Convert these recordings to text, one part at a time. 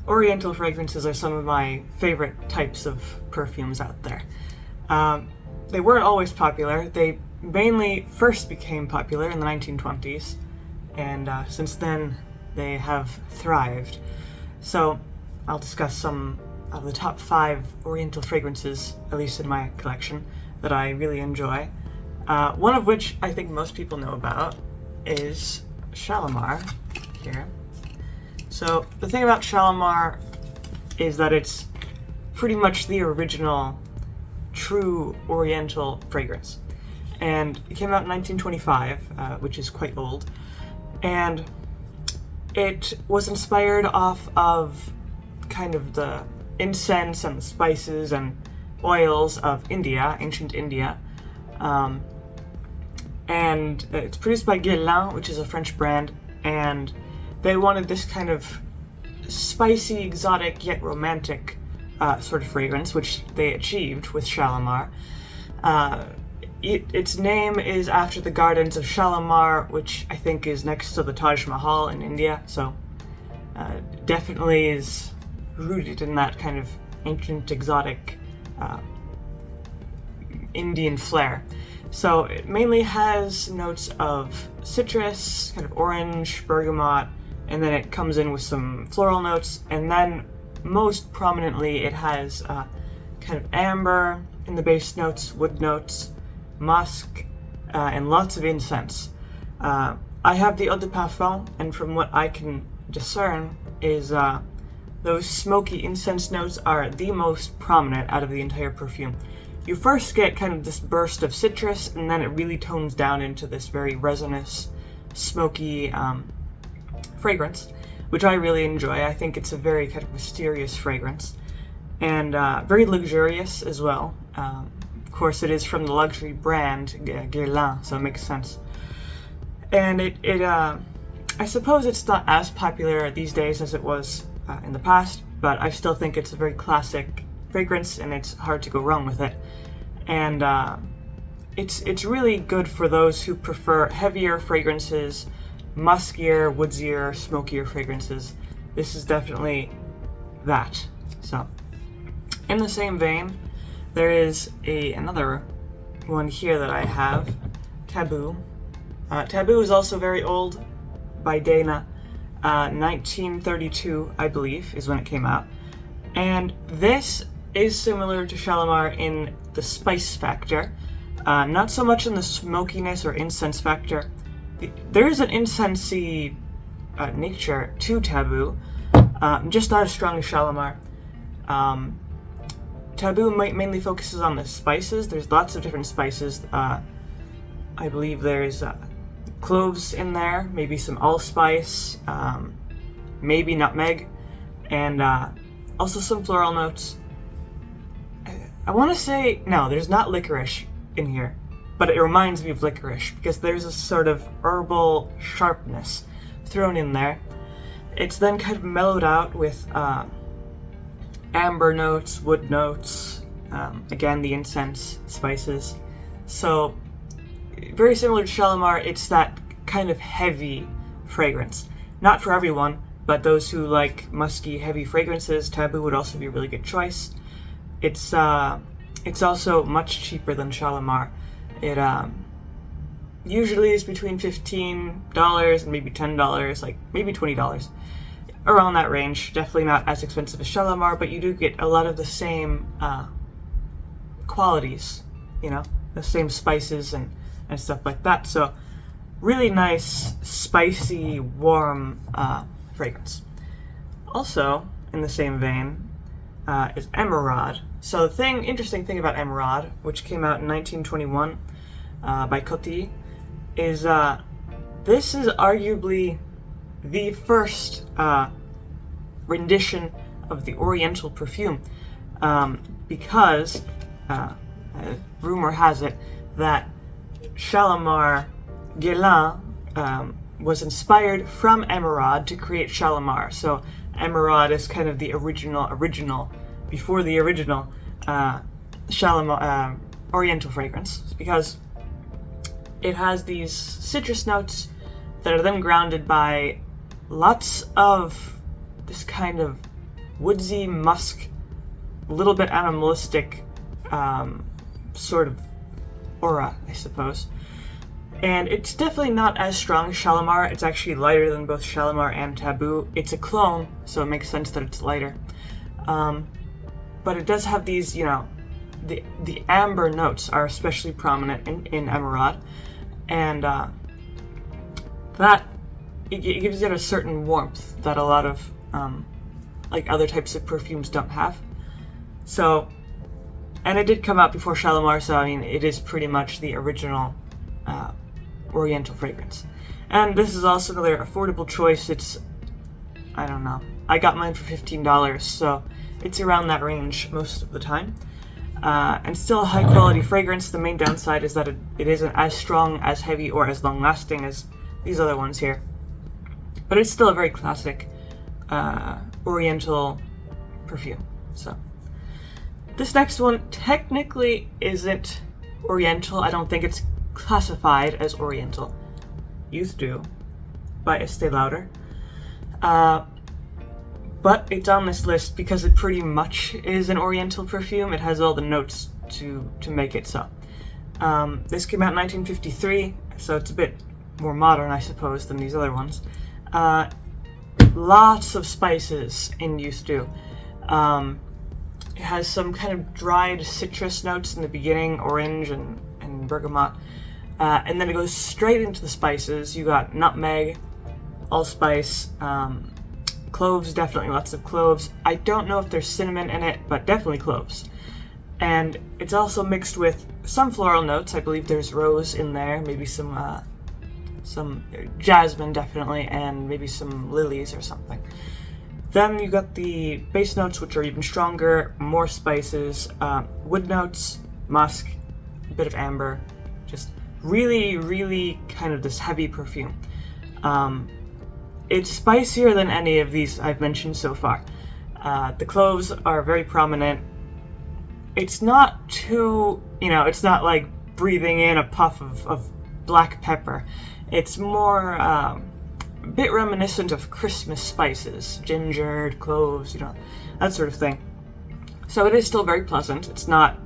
Oriental fragrances are some of my favorite types of perfumes out there. They weren't always popular. They mainly first became popular in the 1920s, and since then they have thrived. So I'll discuss some of the top 5 Oriental fragrances, at least in my collection, that I really enjoy. One of which I think most people know about is Shalimar here. So the thing about Shalimar is that it's pretty much the original true Oriental fragrance. And it came out in 1925, which is quite old. And it was inspired off of kind of the incense and the spices and oils of India, ancient India. And it's produced by Guerlain, which is a French brand, and they wanted this kind of spicy, exotic, yet romantic sort of fragrance, which they achieved with Shalimar. Its name is after the gardens of Shalimar, which I think is next to the Taj Mahal in India, so definitely is rooted in that kind of ancient, exotic Indian flair. So it mainly has notes of citrus, kind of orange, bergamot, and then it comes in with some floral notes, and then most prominently it has kind of amber in the base notes, wood notes, musk, and lots of incense. I have the eau de parfum, and from what I can discern is those smoky incense notes are the most prominent out of the entire perfume. You first get kind of this burst of citrus, and then it really tones down into this very resinous, smoky fragrance, which I really enjoy. I think it's a very kind of mysterious fragrance, and very luxurious as well. Of course, it is from the luxury brand Guerlain, so it makes sense. And I suppose it's not as popular these days as it was in the past, but I still think it's a very classic fragrance, and it's hard to go wrong with it. And it's really good for those who prefer heavier fragrances, muskier, woodsier, smokier fragrances. This is definitely that. So, in the same vein, there is another one here that I have, Taboo. Taboo is also very old, by Dana. 1932, I believe, is when it came out. And this is similar to Shalimar in the spice factor, not so much in the smokiness or incense factor. There is an incensey nature to Taboo, just not as strong as Shalimar. Taboo mainly focuses on the spices. There's lots of different spices. I believe there's cloves in there, maybe some allspice, maybe nutmeg, and also some floral notes. I want to say, no, there's not licorice in here, but it reminds me of licorice because there's a sort of herbal sharpness thrown in there. It's then kind of mellowed out with amber notes, wood notes, again the incense, spices. So very similar to Shalimar, it's that kind of heavy fragrance. Not for everyone, but those who like musky, heavy fragrances, Taboo would also be a really good choice. It's also much cheaper than Shalimar. It usually is between $15 and maybe $10, like maybe $20, around that range. Definitely not as expensive as Shalimar, but you do get a lot of the same qualities, you know, the same spices and stuff like that. So really nice, spicy, warm fragrance. Also, in the same vein, is Emerald. So the interesting thing about Emerald, which came out in 1921 by Coty, is this is arguably the first rendition of the Oriental perfume, because rumor has it that Shalimar Guerlain was inspired from Emerald to create Shalimar. So Emerald is kind of the original, before the original Shalimar Oriental fragrance, because it has these citrus notes that are then grounded by lots of this kind of woodsy musk, a little bit animalistic sort of aura, I suppose. And it's definitely not as strong as Shalimar. It's actually lighter than both Shalimar and Taboo. It's a clone, so it makes sense that it's lighter. But it does have these, the amber notes are especially prominent in Emerald, and that it gives it a certain warmth that a lot of other types of perfumes don't have. So, and it did come out before Shalimar, so I mean it is pretty much the original Oriental fragrance. And this is also another affordable choice. It's, I don't know, I got mine for $15, so it's around that range most of the time. And still a high quality fragrance. The main downside is that it isn't as strong, as heavy, or as long lasting as these other ones here. But it's still a very classic Oriental perfume. So this next one technically isn't Oriental. I don't think it's classified as Oriental. Youth Do by Estee Lauder. But it's on this list because it pretty much is an Oriental perfume. It has all the notes to make it so. This came out in 1953, so it's a bit more modern, I suppose, than these other ones. Lots of spices in Youth Do. It has some kind of dried citrus notes in the beginning, orange and bergamot. And then it goes straight into the spices. You got nutmeg, allspice, cloves, definitely lots of cloves. I don't know if there's cinnamon in it, but definitely cloves. And it's also mixed with some floral notes. I believe there's rose in there, maybe some jasmine definitely, and maybe some lilies or something. Then you got the base notes, which are even stronger, more spices, wood notes, musk, a bit of amber, just really, really kind of this heavy perfume. It's spicier than any of these I've mentioned so far. The cloves are very prominent. It's not too, it's not like breathing in a puff of black pepper. It's more a bit reminiscent of Christmas spices, ginger, cloves, that sort of thing. So it is still very pleasant. It's not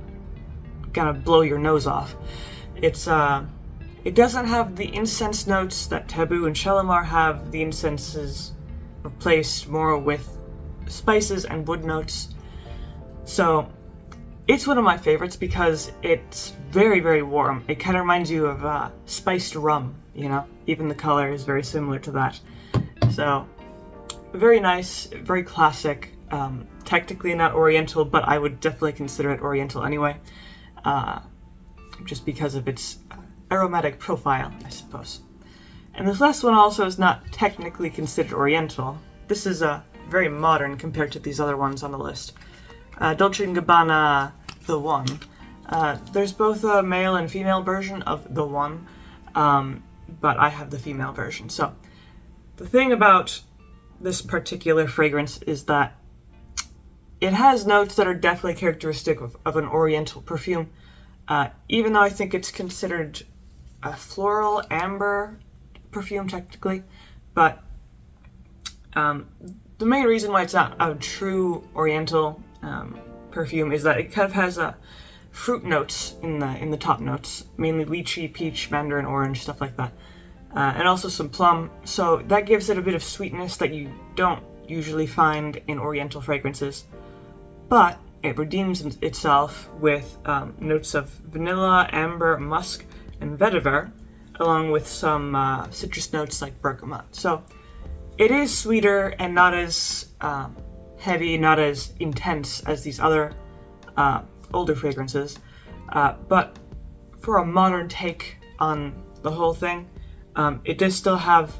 gonna blow your nose off. It doesn't have the incense notes that Taboo and Shalimar have. The incense is replaced more with spices and wood notes. So it's one of my favorites because it's very, very warm. It kind of reminds you of spiced rum, Even the color is very similar to that. So very nice, very classic. Technically not Oriental, but I would definitely consider it Oriental anyway. Just because of its aromatic profile, I suppose. And this last one also is not technically considered Oriental. This is very modern compared to these other ones on the list. Dolce & Gabbana The One. There's both a male and female version of The One, but I have the female version. So the thing about this particular fragrance is that it has notes that are definitely characteristic of an Oriental perfume, even though I think it's considered a floral amber perfume technically, but the main reason why it's not a true Oriental perfume is that it kind of has fruit notes in the top notes, mainly lychee, peach, mandarin orange, stuff like that, and also some plum. So that gives it a bit of sweetness that you don't usually find in Oriental fragrances, but it redeems itself with notes of vanilla, amber, musk, and vetiver, along with some citrus notes like bergamot. So it is sweeter and not as heavy, not as intense as these other older fragrances, but for a modern take on the whole thing, it does still have,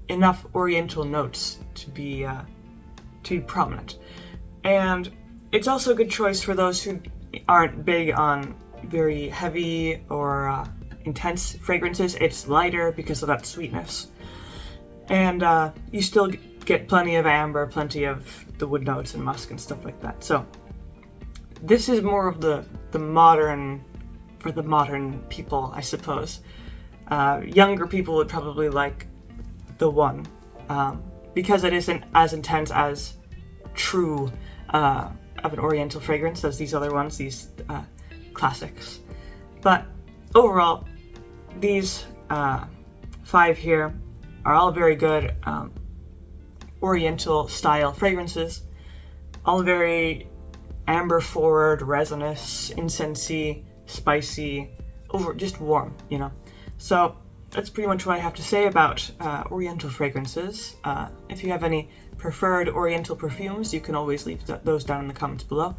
enough Oriental notes to be prominent. And it's also a good choice for those who aren't big on very heavy or intense fragrances. It's lighter because of that sweetness. And you still get plenty of amber, plenty of the wood notes and musk and stuff like that. So this is more of the modern, for the modern people, I suppose. Younger people would probably like The One. because it isn't as intense as true of an Oriental fragrance as these other ones, these classics. But overall, these 5 here are all very good Oriental style fragrances, all very amber forward, resinous, incensey, spicy, just warm, you know. So that's pretty much what I have to say about Oriental fragrances. If you have any preferred Oriental perfumes, you can always leave those down in the comments below.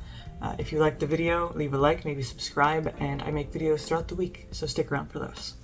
If you liked the video, leave a like, maybe subscribe, and I make videos throughout the week, so stick around for those.